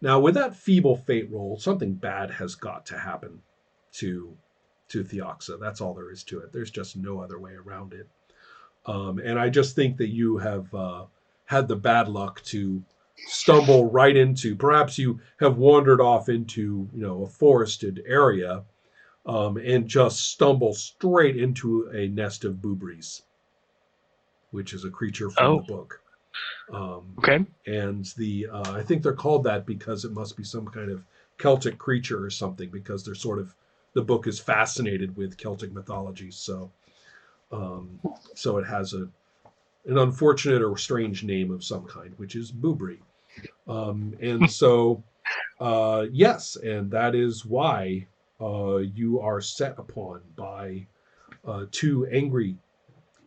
Now, with that feeble fate roll, something bad has got to happen to Theoxa. That's all there is to it. There's just no other way around it. And I just think that you have had the bad luck to stumble right into. Perhaps you have wandered off into a forested area, and just stumble straight into a nest of boobries, which is a creature from the Oh, book. Um, okay. and I think they're called that because it must be some kind of Celtic creature or something, because they're sort of, the book is fascinated with Celtic mythology. Um, so it has an unfortunate or strange name of some kind, which is Boobry. And so, yes, and that is why you are set upon by two angry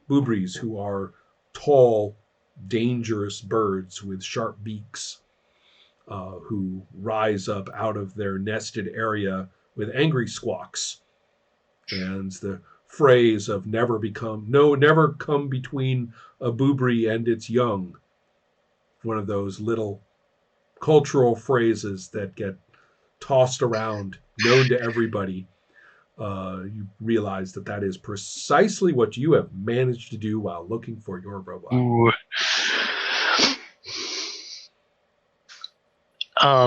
Boobries who are tall, dangerous birds with sharp beaks, who rise up out of their nested area with angry squawks. And the phrase of never come between a Boobry and its young, one of those little cultural phrases that get tossed around, known to everybody. You realize that that is precisely what you have managed to do while looking for your robot. Ooh.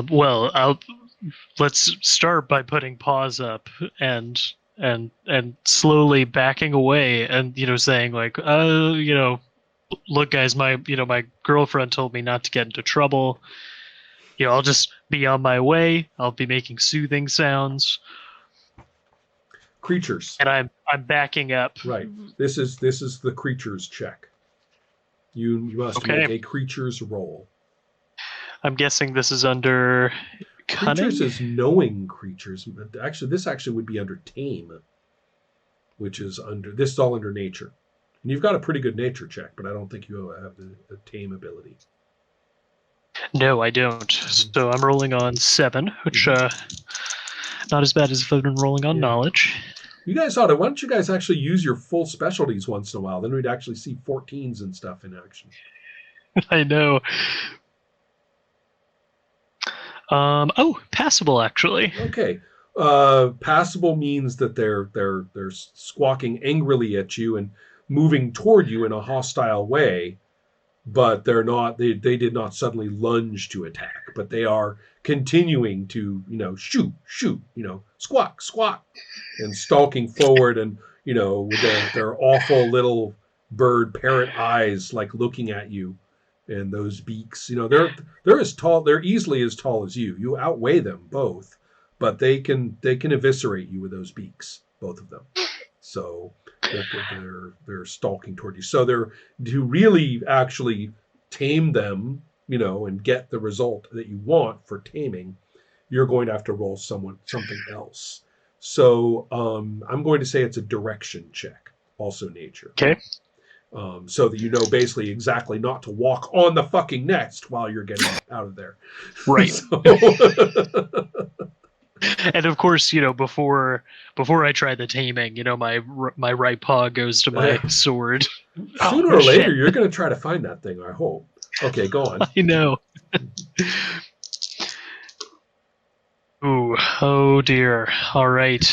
Well, let's start by putting paws up and and slowly backing away, and saying like, look, guys, my girlfriend told me not to get into trouble. I'll just be on my way. I'll be making soothing sounds, Creatures, and I'm backing up. right? This is the creatures check. You must Okay, make a creatures roll. I'm guessing this is under Creatures cunning. is knowing creatures. Actually, this actually would be under tame, which is under, this is all under nature. And you've got a pretty good nature check, but I don't think you have the tame ability. No, I don't. Mm-hmm. So I'm rolling on 7, which Mm-hmm. not as bad as if I've been rolling on Yeah. knowledge. You guys ought to, why don't you guys actually use your full specialties once in a while? Then we'd actually see 14s and stuff in action. I know. Oh, passable actually. Okay. Passable means that they're squawking angrily at you and moving toward you in a hostile way, but they're not, they did not suddenly lunge to attack, but they are continuing to, shoot, squawk, squawk, and stalking forward, and with their awful little bird parrot eyes, like looking at you, and those beaks. They're as tall, they're easily as tall as you. You outweigh them both, but they can eviscerate you with those beaks, both of them. So they're stalking toward you. So they're, to really actually tame them, and get the result that you want for taming, you're going to have to roll something else. So I'm going to say it's a direction check, also nature, Okay. so that basically exactly not to walk on the fucking nest while you're getting out of there. Right. So, And of course, before I try the taming, my right paw goes to my sword. Oh sooner or later, shit! you're going to try to find that thing, I hope. Okay, go on. I know. Ooh, oh dear. All right.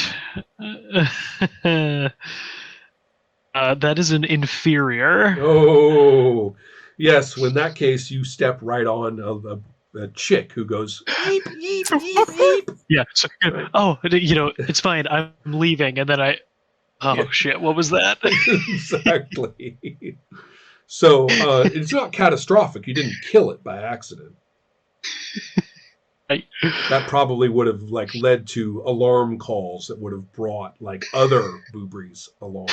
That is an inferior. Oh, yes. In that case, you step right on a chick who goes eep eep eep eep. Yeah. So, Right. oh, it's fine. I'm leaving, and then I. Yeah, Oh shit! What was that? exactly. So it's not catastrophic. You didn't kill it by accident. I, That probably would have led to alarm calls that would have brought other boobries along.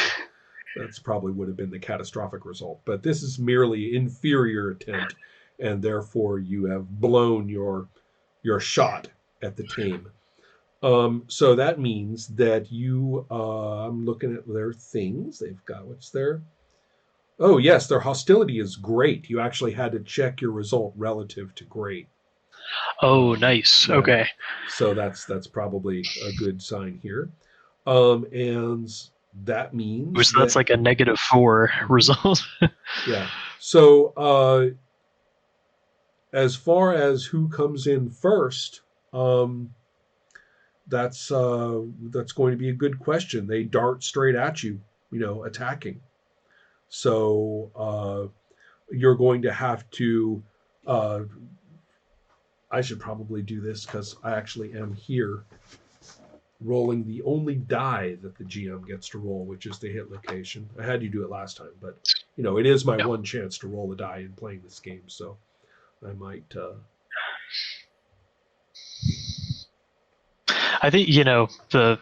That's probably would have been the catastrophic result. But this is merely inferior attempt, and therefore you have blown your shot at the tame. So that means that I'm looking at their things. They've got, what's their, oh yes, their hostility is great. You actually had to check your result relative to great. oh, nice. Yeah. Okay. So that's probably a good sign here. And that means So that's that, like a -4 result. yeah. So as far as who comes in first, um, that's going to be a good question. They dart straight at you, attacking. So you're going to have to. Uh, I should probably do this because I actually am here rolling the only die that the GM gets to roll, which is the hit location. I had you do it last time, but it is my one chance to roll a die in playing this game, so I might. I think there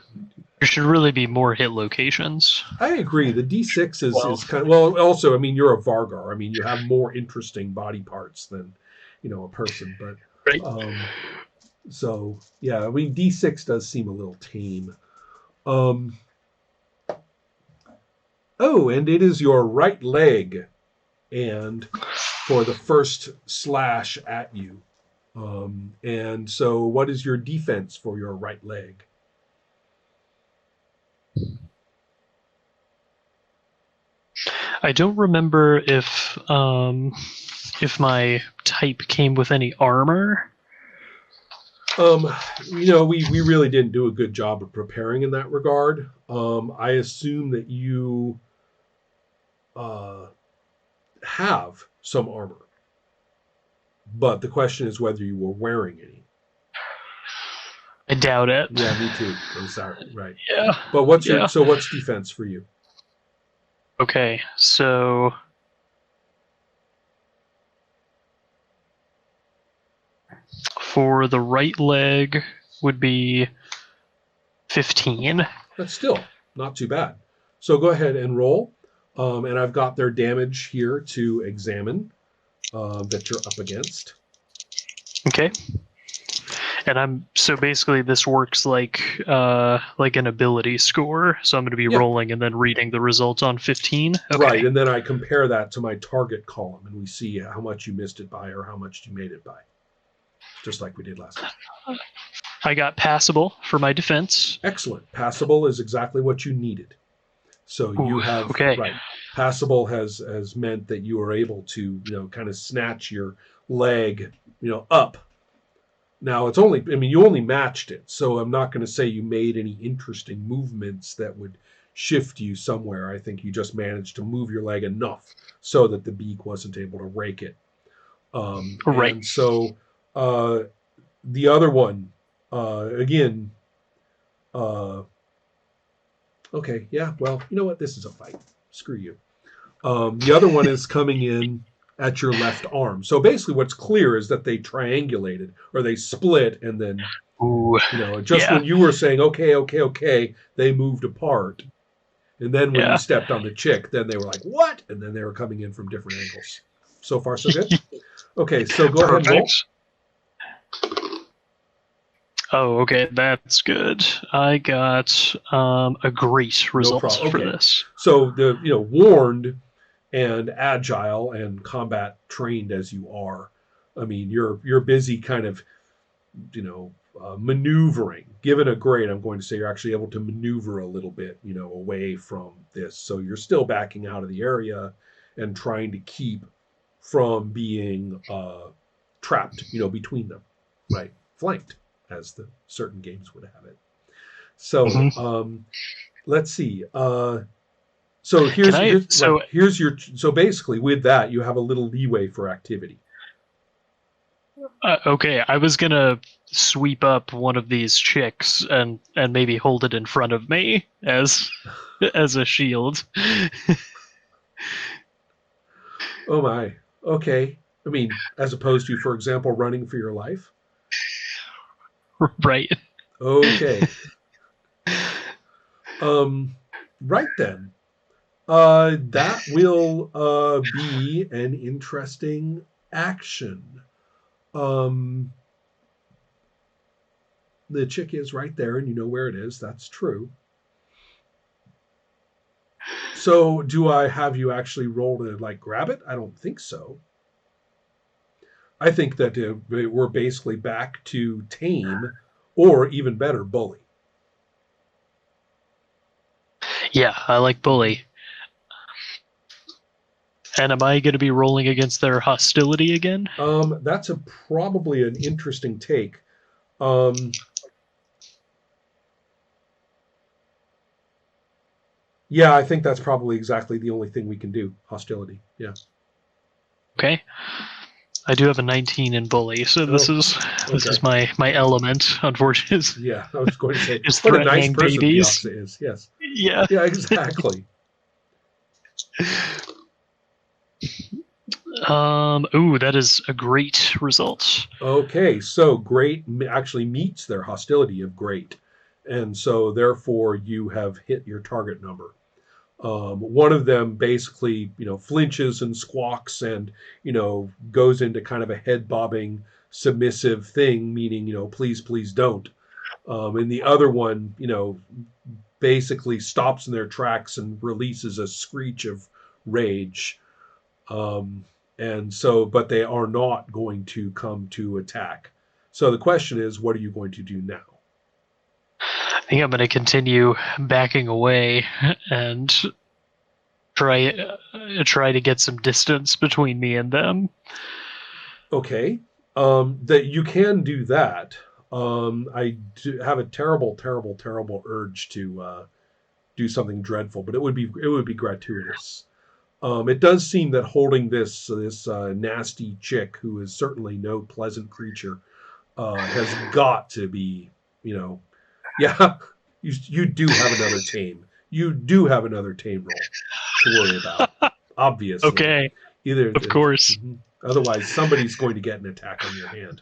should really be more hit locations. I agree. The D6 is, Well, is kind of well. Also, I mean, you're a Vargar. I mean, you have more interesting body parts than a person. But right. So yeah, I mean, D6 does seem a little tame. Um, oh, and it is your right leg, and for the first slash at you. And so, what is your defense for your right leg? I don't remember if my type came with any armor. We really didn't do a good job of preparing in that regard. I assume that you have some armor, but the question is whether you were wearing any. I doubt it. Yeah, me too. I'm sorry. Right. Yeah. But what's defense for you? Okay, so for the right leg would be 15. That's still not too bad. So go ahead and roll. And I've got their damage here to examine that you're up against. Okay. And so basically this works like an ability score. So I'm going to be rolling and then reading the results on 15. Okay. Right, and then I compare that to my target column, and we see how much you missed it by or how much you made it by, just like we did last time. I got passable for my defense. Excellent. Passable is exactly what you needed. So you have right. Passable has meant that you are able to kind of snatch your leg up. Now it's only you only matched it, so I'm not going to say you made any interesting movements that would shift you somewhere. I think you just managed to move your leg enough so that the beak wasn't able to rake it. Right. And so the other one, again, okay, yeah, well, you know what? This is a fight. Screw you. The other one is coming in at your left arm. So basically what's clear is that they triangulated or they split and then, when you were saying, okay, they moved apart. And then when you stepped on the chick, then they were like, what? And then they were coming in from different angles. So far, so good? Okay, so go ahead and roll. Oh, okay, that's good. I got a great result for this. So the warned and agile and combat trained as you are, I mean you're busy kind of maneuvering. Given a grade, I'm going to say you're actually able to maneuver a little bit away from this. So you're still backing out of the area and trying to keep from being trapped between them, right? Flanked, as the certain games would have it. So let's see. So so basically with that you have a little leeway for activity. Okay, I was gonna sweep up one of these chicks and maybe hold it in front of me as a shield. Oh my. Okay. I mean, as opposed to, for example, running for your life. Right. Okay. Right then. That will be an interesting action. The chick is right there, and you know where it is. That's true. So, do I have you actually roll to grab it? I don't think so. I think that we're basically back to tame, or even better, bully. Yeah, I like bully. And am I going to be rolling against their hostility again? That's probably an interesting take. Yeah, I think that's probably exactly the only thing we can do. Hostility. Yeah. Okay. I do have a 19 in bully, so this is my element. Unfortunately, Yeah, I was going to say is what a nice threatening person babies. Theoxa is. Yes. Yeah. Yeah, exactly. Ooh, that is a great result. Okay, so great actually meets their hostility of great, and so therefore you have hit your target number. One of them basically, flinches and squawks and, goes into kind of a head bobbing, submissive thing, meaning, please, please don't. And the other one, basically stops in their tracks and releases a screech of rage. Um, and so, but they are not going to come to attack. So the question is, what are you going to do now? I think I'm going to continue backing away and try to get some distance between me and them. Okay, that you can do that. I do have a terrible, terrible, terrible urge to do something dreadful, but it would be gratuitous. It does seem that holding this nasty chick, who is certainly no pleasant creature, has got to be, yeah. You do have another tame. You do have another tame roll to worry about. Obviously, Okay, either of course. mhm. Otherwise, somebody's going to get an attack on your hand.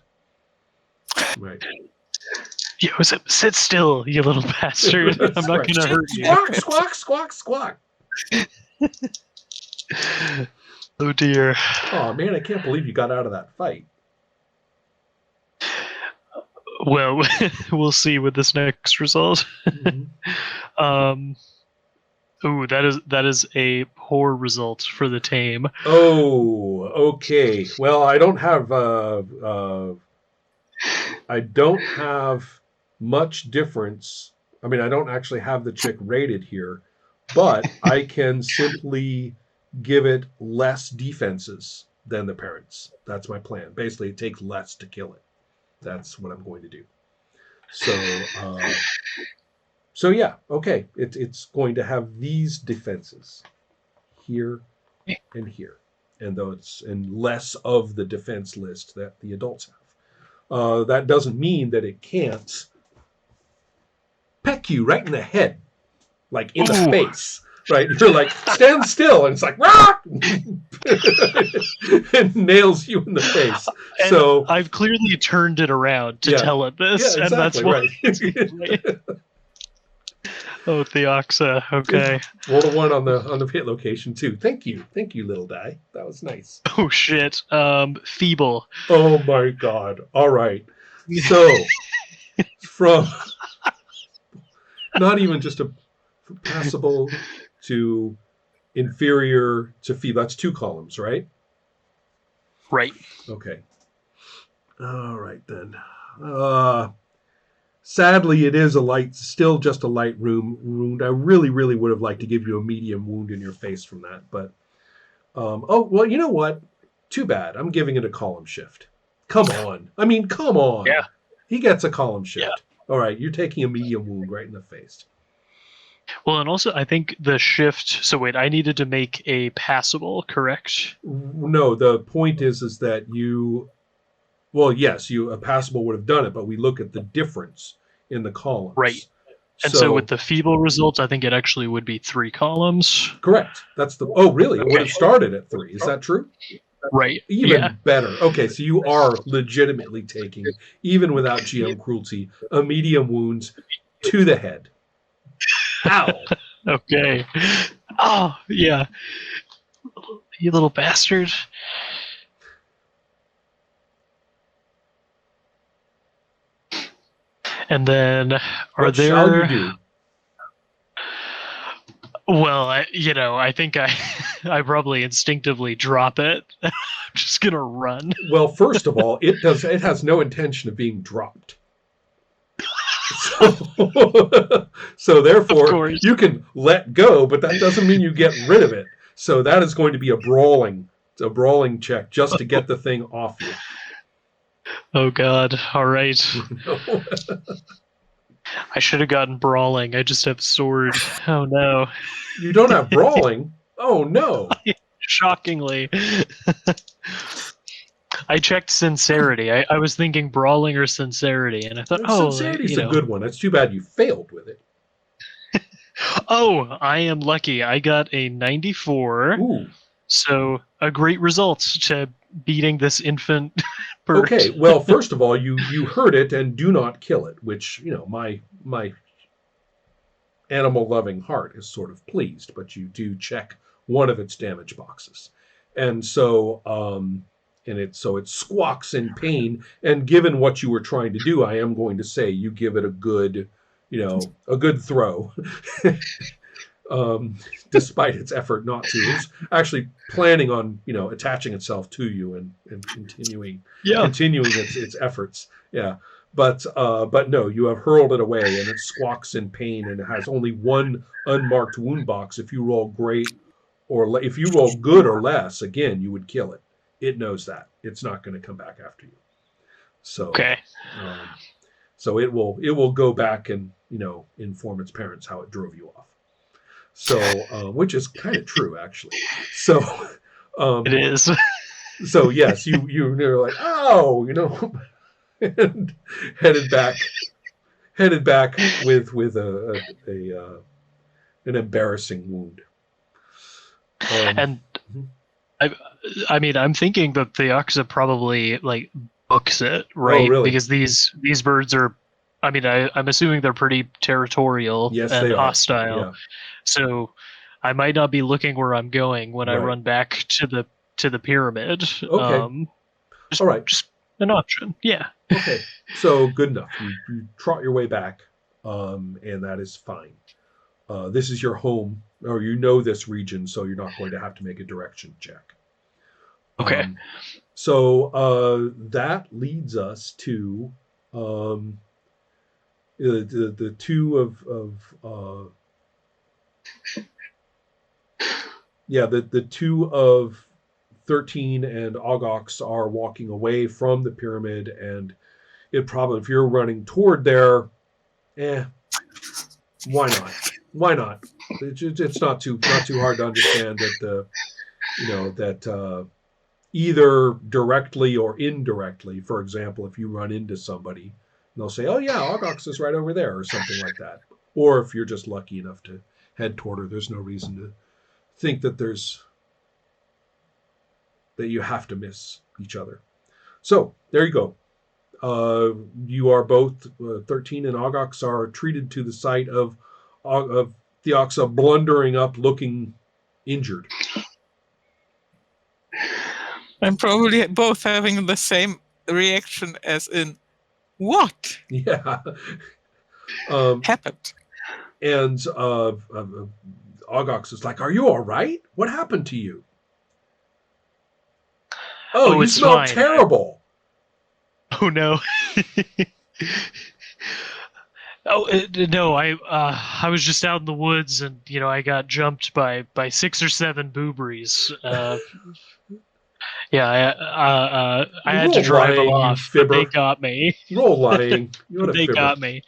Right. Yo, sit still, you little bastard. I'm not right. going to hurt you. Squawk, squawk, squawk, squawk. Oh dear. Oh man, I can't believe you got out of that fight. Well, we'll see with this next result. Mm-hmm. Ooh, that is a poor result for the tame. Oh, okay. Well, I don't have much difference. I mean, I don't actually have the chick rated here, but I can simply give it less defenses than the parents. That's my plan. Basically, it takes less to kill it. That's what I'm going to do. So yeah, okay. It's going to have these defenses here and here, and less of the defense list that the adults have. That doesn't mean that it can't peck you right in the head, like in the face. Right, you're like, stand still, and it's like, rah! and nails you in the face. And so I've clearly turned it around to tell it this, yeah, exactly, and that's why. Oh, Theoxa. Okay. Roll a 1 on the hit location too. Thank you, little die. That was nice. Oh shit. Feeble. Oh my god. All right. So from not even just a passable to inferior to feeble. That's 2 columns, right? Right. Okay. All right then. Sadly, it is still just a light wound. I really, really would have liked to give you a medium wound in your face from that, but oh well, you know what? Too bad. I'm giving it a column shift. Come on. I mean, come on. Yeah. He gets a column shift. Yeah. All right, you're taking a medium wound right in the face. Well, and also I think the shift. So wait, I needed to make a passable, correct? No, the point is that you. Well, yes, a passable would have done it, but we look at the difference in the columns. Right. And so with the feeble results, I think it actually would be 3 columns. Correct. That's the. Oh, really? It would have started at 3. Is that true? Right. Even better. Okay, so you are legitimately taking, even without GM cruelty, a medium wound to the head. Ow. Okay. Oh, yeah. You little bastard. And then what shall you do? Well, I think I probably instinctively drop it. I'm just gonna run. Well, first of all, it has no intention of being dropped. So therefore, you can let go, but that doesn't mean you get rid of it. So that is going to be a brawling check just to get the thing off you. Oh God! All right. No. I should have gotten brawling. I just have sword. Oh no! You don't have brawling. Oh no. Shockingly. I checked sincerity. I was thinking brawling or sincerity, and I thought, Sincerity's a good one. It's too bad you failed with it. oh, I am lucky. I got a 94. Ooh. So a great result to beating this infant bird. Okay. Well, first of all, you hurt it and do not kill it, which my animal loving heart is sort of pleased, but you do check one of its damage boxes. And so it squawks in pain, and given what you were trying to do, I am going to say you give it a good throw. Despite its effort not to. It's actually planning on attaching itself to you and continuing its efforts. Yeah. But no, you have hurled it away, and it squawks in pain, and it has only one unmarked wound box. If you roll great, or if you roll good or less, again, you would kill it. It knows that it's not going to come back after you. So okay. So it will go back and inform its parents how it drove you off. So which is kind of true, actually. So it is. So yes, you're like, oh, and headed back with an embarrassing wound. And I mean, I'm thinking that the Oxa probably like books it, right? Oh, really? Because these birds are, I mean, I'm assuming they're pretty territorial and hostile. Yeah. So I might not be looking where I'm going when I run back to the pyramid. Okay. All right. Just an option. Yeah. Okay. So good enough. You trot your way back, and that is fine. This is your home, or this region, so you're not going to have to make a direction check. Okay. So that leads us to the two the two of 13 and Ogox are walking away from the pyramid, and it probably, if you're running toward there, why not? Why not? It's not too hard to understand that that either directly or indirectly, for example, if you run into somebody, they'll say, "Oh yeah, Ogox is right over there," or something like that. Or if you're just lucky enough to head toward her, there's no reason to think that you have to miss each other. So there you go. You are both 13 and Ogox are treated to the sight of Theoxa blundering up, looking injured. I'm probably both having the same reaction as in, what? Yeah. Happened. And Ogox is like, "Are you all right? What happened to you?" Oh, you smell fine. terrible. Oh no. No, I was just out in the woods, and I got jumped by 6 or 7 boobies. Yeah, I had to drive them off, but they got me. Roll lying. They got me.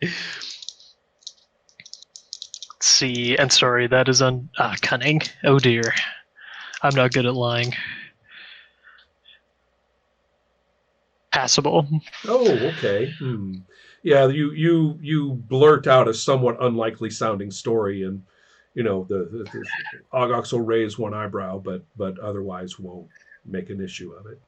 Let's see, and sorry, that is cunning. Oh dear, I'm not good at lying. Passable. Oh, okay. Yeah, you blurt out a somewhat unlikely sounding story, and the Ogox will raise one eyebrow, but otherwise won't make an issue of it.